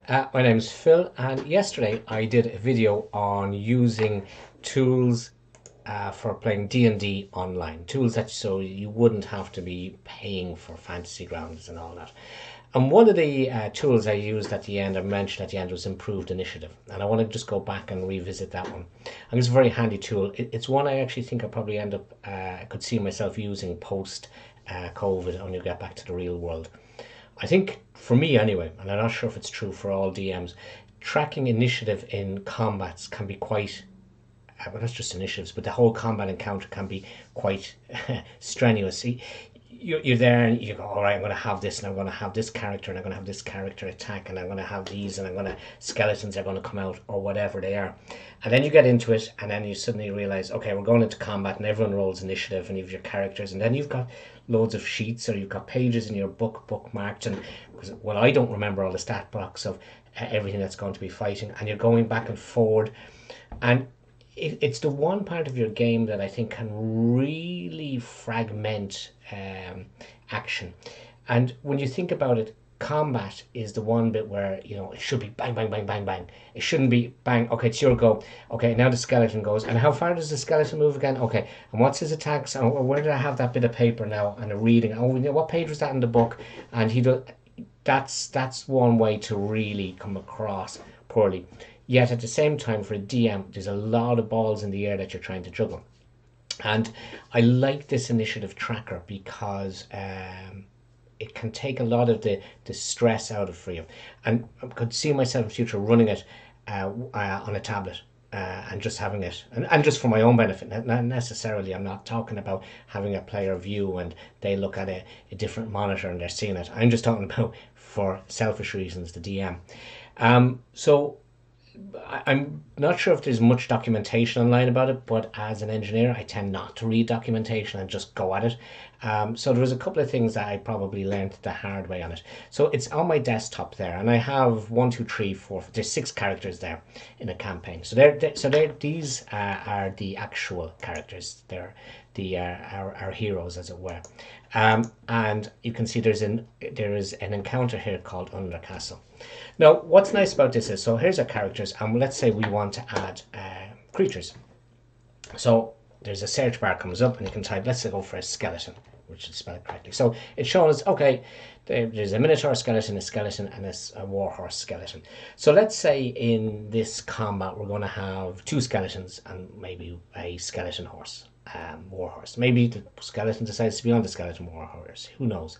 My name's Phil, and yesterday I did a video on using tools for playing D&D online. Tools that so you wouldn't have to be paying for fantasy grounds and all that. And one of the tools I used at the end, I mentioned at the end, was improved initiative. And I want to just go back and revisit that one. And it's a very handy tool. It's one I actually think I probably end up, I could see myself using post COVID when you get back to the real world. I think for me anyway, and I'm not sure if it's true for all DMs, tracking initiative in combats can be quite, well, not just initiatives, but the whole combat encounter can be quite strenuous. You're there and you go, all right, I'm going to have this, and I'm going to have this character, and I'm going to have this character attack, and I'm going to have these, and I'm going to, skeletons are going to come out, or whatever they are. And then you get into it, and then you suddenly realize, okay, we're going into combat, and everyone rolls initiative, and you have your characters, and then you've got loads of sheets, or you've got pages in your book bookmarked, and because, well, I don't remember all the stat blocks of everything that's going to be fighting, and you're going back and forward, and it's the one part of your game that I think can really fragment action. And when you think about it, combat is the one bit where it should be bang bang bang bang bang. It shouldn't be bang. Okay, it's your go. Okay, now the skeleton goes, and how far does the skeleton move again? Okay, and what's his attacks? And where did I have that bit of paper now and a reading? Oh, what page was that in the book? And he does. That's one way to really come across poorly. Yet at the same time, for a DM, there's a lot of balls in the air that you're trying to juggle. And I like this initiative tracker because it can take a lot of the stress out of for you. And I could see myself in future running it on a tablet and just having it, and just for my own benefit. Not necessarily, I'm not talking about having a player view and they look at a different monitor and they're seeing it. I'm just talking about, for selfish reasons, the DM. So I'm not sure if there's much documentation online about it, but as an engineer, I tend not to read documentation and just go at it. So there was a couple of things that I probably learned the hard way on it. So it's on my desktop there, and I have 1, 2, 3, 4. There's 6 characters there in a campaign. So these are the actual characters. They're our heroes, as it were. And you can see there is an encounter here called Undercastle. Now, what's nice about this is, so here's our characters, and let's say we want to add creatures. So there's a search bar comes up, and you can type, let's say, go for a skeleton, which is spelled correctly. So it's showing us, okay, there's a minotaur skeleton, and a warhorse skeleton. So let's say in this combat we're going to have 2 skeletons and maybe a skeleton horse. Warhorse. Maybe the skeleton decides to be on the skeleton warhorse. Who knows?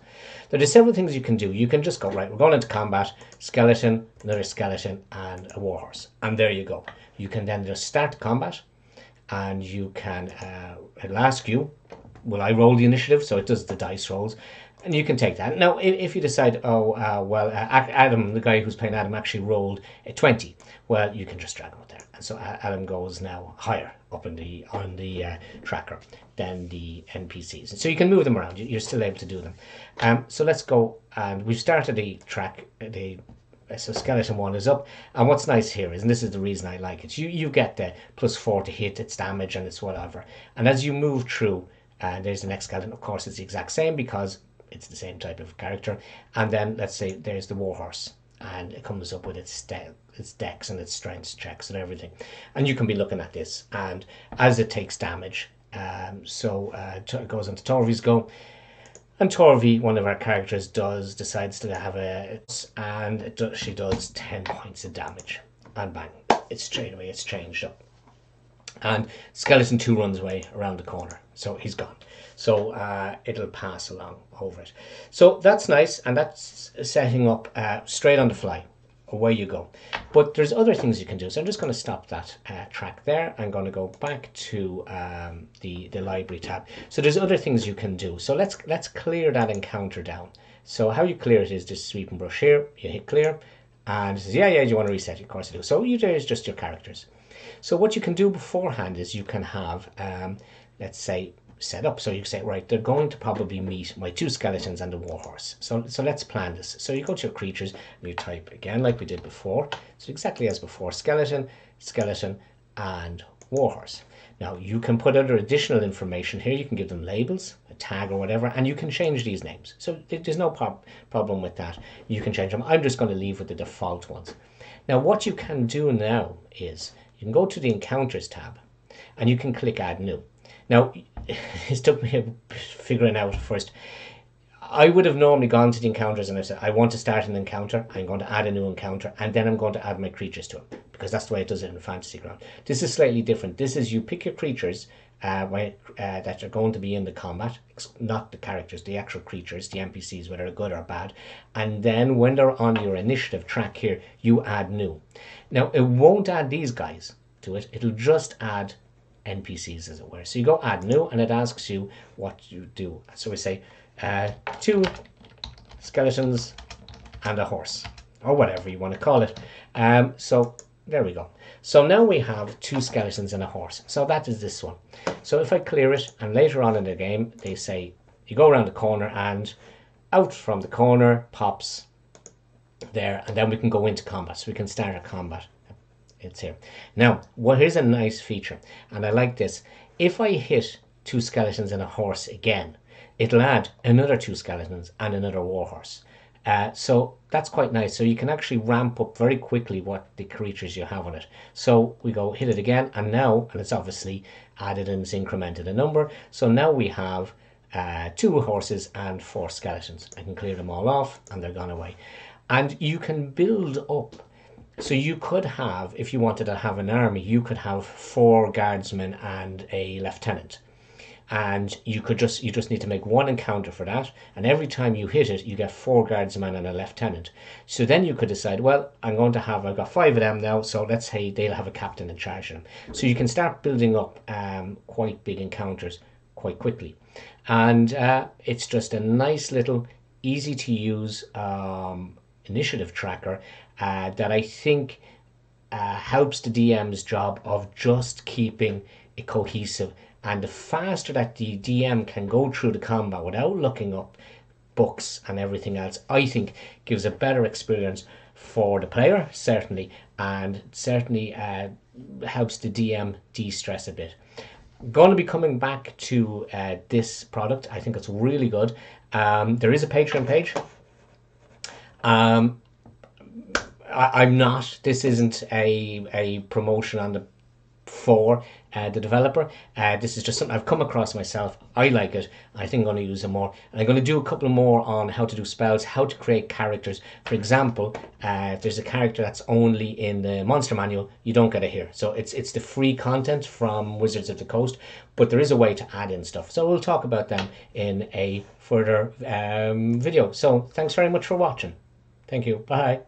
There are several things you can do. You can just go, right, we're going into combat, skeleton, another skeleton, and a warhorse. And there you go. You can then just start combat, and you can, it'll ask you, will I roll the initiative? So it does the dice rolls. And you can take that. Now, if you decide, Adam, the guy who's playing Adam, actually rolled a 20, well, you can just drag him up there. And so Adam goes now higher up on the tracker than the NPCs. So you can move them around. You're still able to do them. So let's go, and we've started the track. So skeleton 1 is up, and what's nice here is, and this is the reason I like it, you get the +4 to hit, its damage, and its whatever. And as you move through, there's the next skeleton. Of course, it's the exact same because it's the same type of character. And then let's say there's the warhorse, and it comes up with its dex and its strength checks and everything. And you can be looking at this, and as it takes damage, it goes into Torvi's go. And Torvi, one of our characters, decides to have she does 10 points of damage, and bang, it's straight away, it's changed up. And skeleton 2 runs away around the corner, so he's gone. So it'll pass along over it. So that's nice, and that's setting up straight on the fly. Away you go. But there's other things you can do. So I'm just going to stop that track there. I'm going to go back to the library tab. So there's other things you can do. So let's clear that encounter down. So how you clear it is just sweep and brush here. You hit clear, and it says, yeah, you want to reset it. Of course you do. So there's just your characters. So what you can do beforehand is you can have, let's say, set up. So you say, right, they're going to probably meet my 2 skeletons and the warhorse. So let's plan this. So you go to your creatures and you type again like we did before. So exactly as before, skeleton, and warhorse. Now you can put other additional information here. You can give them labels, a tag or whatever, and you can change these names. So there's no problem with that. You can change them. I'm just going to leave with the default ones. Now what you can do now is you can go to the Encounters tab and you can click Add New. Now it took me figuring out first. I would have normally gone to the encounters and I said, I want to start an encounter, I'm going to add a new encounter, and then I'm going to add my creatures to it, because that's the way it does it in Fantasy Ground. This is slightly different. This is you pick your creatures that are going to be in the combat, not the characters, the actual creatures, the NPCs, whether they're good or bad, and then when they're on your initiative track here, you add new. Now, it won't add these guys to it, it'll just add NPCs, as it were. So you go add new, and it asks you what you do. So we say, 2 skeletons and a horse, or whatever you want to call it. So there we go. So now we have 2 skeletons and a horse. So that is this one. So if I clear it, and later on in the game they say you go around the corner and out from the corner pops there, and then we can go into combat. So we can start a combat. It's here. Now, well, here's a nice feature, and I like this. If I hit 2 skeletons and a horse again, it'll add another 2 skeletons and another warhorse. So that's quite nice. So you can actually ramp up very quickly what the creatures you have on it. So we go hit it again, and now, and it's obviously added and it's incremented a number. So now we have 2 horses and 4 skeletons. I can clear them all off and they're gone away. And you can build up. So you could have, if you wanted to have an army, you could have 4 guardsmen and a lieutenant. And you just need to make 1 encounter for that, and every time you hit it you get 4 guardsmen and a lieutenant. So then you could decide, well, I've got 5 of them now, so let's say they'll have a captain in charge of them. So you can start building up quite big encounters quite quickly, and it's just a nice little easy to use initiative tracker that I think helps the DM's job of just keeping it cohesive. And the faster that the DM can go through the combat without looking up books and everything else, I think gives a better experience for the player, certainly, and certainly helps the DM de-stress a bit. I'm going to be coming back to this product. I think it's really good. There is a Patreon page. I'm not, this isn't a promotion on the for the developer. This is just something I've come across myself. I like it. I think I'm going to use it more. And I'm going to do a couple more on how to do spells, how to create characters. For example, if there's a character that's only in the monster manual, you don't get it here. So it's the free content from Wizards of the Coast, but there is a way to add in stuff. So we'll talk about them in a further video. So thanks very much for watching. Thank you. Bye.